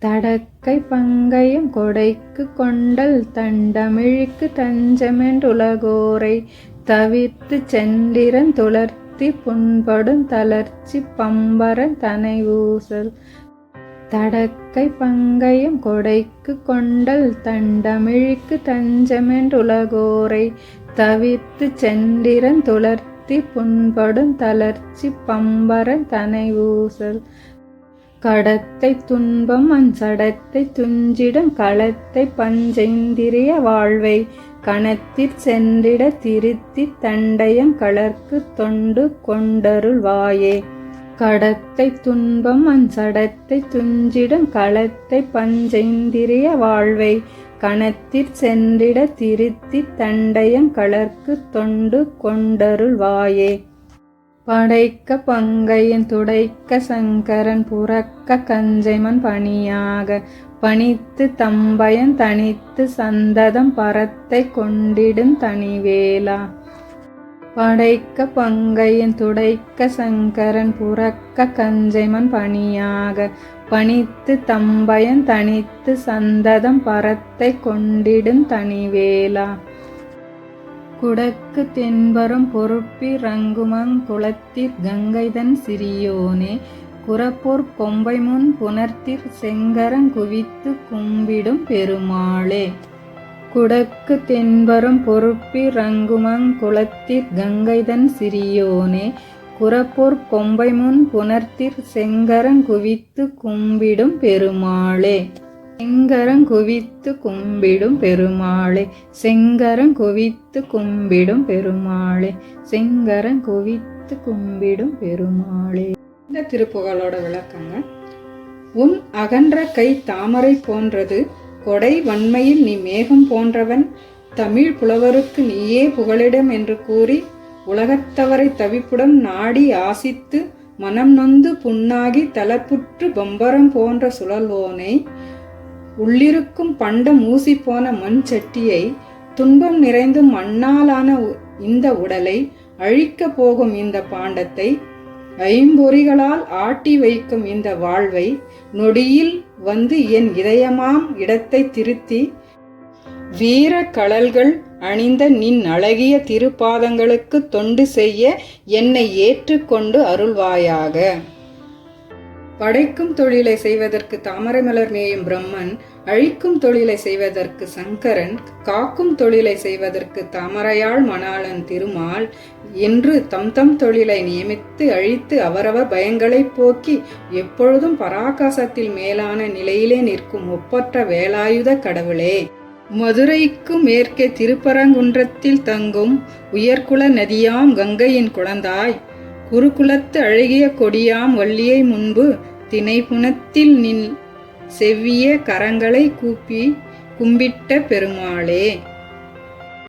தடக்கை பங்கயம் கொடைக்கு கொண்டல் தண்டமிழுக்கு தஞ்சமென்றுலகோரை தவிர்த்து சென்றிரன் துளர்த்தி புண்படும் தளர்ச்சி பம்பரன் தனை ஊசல். தடக்கை பங்கயம் கொடைக்கு கொண்டல் தண்டமிழுக்கு தஞ்சமென்றுலகோரை தவிர்த்து சென்றிரன் துளர்த்தி புண்படும் தளர்ச்சி பம்பரன் தனை ஊசல். கடத்தை துன்பம் அஞ்சடத்தை துஞ்சிடம் களத்தை பஞ்சைந்திரிய வாழ்வை கணத்திற் சென்றிட திருத்தி தண்டயம் கலர்க்கு தொண்டு கொண்டருள் வாயே. கடத்தை துன்பம் அஞ்சடத்தை துஞ்சிடம் களத்தை பஞ்சைந்திரிய வாழ்வை கணத்திற் சென்றிட திருத்தி தண்டயம் கலர்க்கு தொண்டு கொண்டருள் வாயே. படைக்க பங்கையன் துடைக்க சங்கரன் புறக்க கஞ்சைமன் பணியாக பணித்து தம்பயன் தனித்து சந்ததம் பரத்தை கொண்டிடும் தனிவேலா. படைக்க பங்கையன் துடைக்க சங்கரன் புறக்க கஞ்சைமன் பணியாக பணித்து தம்பயன் தனித்து சந்ததம் பரத்தை கொண்டிடும் தனிவேலா. குடக்கு தென்பரும் பொறுப்பி ரங்குமங் குளத்திற் கங்கைதன் சிறியோனே குரப்போர் கொம்பைமுன் புணர்த்திற் செங்கரங் குவித்து கும்பிடும் பெருமாளே. குடக்கு தென்பரும் பொறுப்பி ரங்குமங் குளத்திற் கங்கைதன் சிறியோனே குரப்போர் கொம்பைமுன் புணர்த்திற் செங்கரங் குவித்து கும்பிடும் பெருமாளே. செங்கரங் குவித்து கும்பிடும் பெருமாளே. செங்கரங் குவித்து கும்பிடும் பெருமாளே. செங்கரங் குவித்து கும்பிடும் பெருமாளே. இந்த திருப்புகழோட விளக்கங்க. உன் அகன்ற கை தாமரை போன்றது கொடை வன்மையில் நீ மேகம் போன்றவன் தமிழ் புலவருக்கு நீயே புகலிடம் என்று கூறி உலகத்தவரை தவிப்புடன் நாடி ஆசித்து மனம் நொந்து புண்ணாகி தளப்புற்று பம்பரம் போன்ற சுழல்வோனை உள்ளிருக்கும் பண்டம் ஊசி போன மண் சட்டியை துன்பம் நிறைந்து மண்ணாலான இந்த உடலை அழிக்க போகும் இந்த பாண்டத்தை ஐம்பொறிகளால் ஆட்டி வைக்கும் இந்த வாழ்வை நொடியில் வந்து என் இதயமாம் இடத்தை திருத்தி வீர கழல்கள் அணிந்த நின் அழகிய திருப்பாதங்களுக்கு தொண்டு செய்ய என்னை ஏற்றுக்கொண்டு அருள்வாயாக. படைக்கும் தொழிலை செய்வதற்கு தாமரை மலர் மேயும் பிரம்மன், அழிக்கும் தொழிலை செய்வதற்கு சங்கரன், காக்கும் தொழிலை செய்வதற்கு தாமரையாள் மணாளன் திருமால் என்று தம் தம் தொழிலை நியமித்து அழித்து அவரவர் பயங்களை போக்கி எப்பொழுதும் பராகாசத்தில் மேலான நிலையிலே நிற்கும் ஒப்பற்ற வேலாயுத கடவுளே. மதுரைக்கு மேற்கே திருப்பரங்குன்றத்தில் தங்கும் உயர்குல நதியாம் கங்கையின் குழந்தாய், குருகுலத்து அழகிய கொடியாம் வள்ளியை முன்பு திணைப்புணத்தில் நின் செவ்விய கரங்களை கூப்பி கும்பிட்ட பெருமாளே.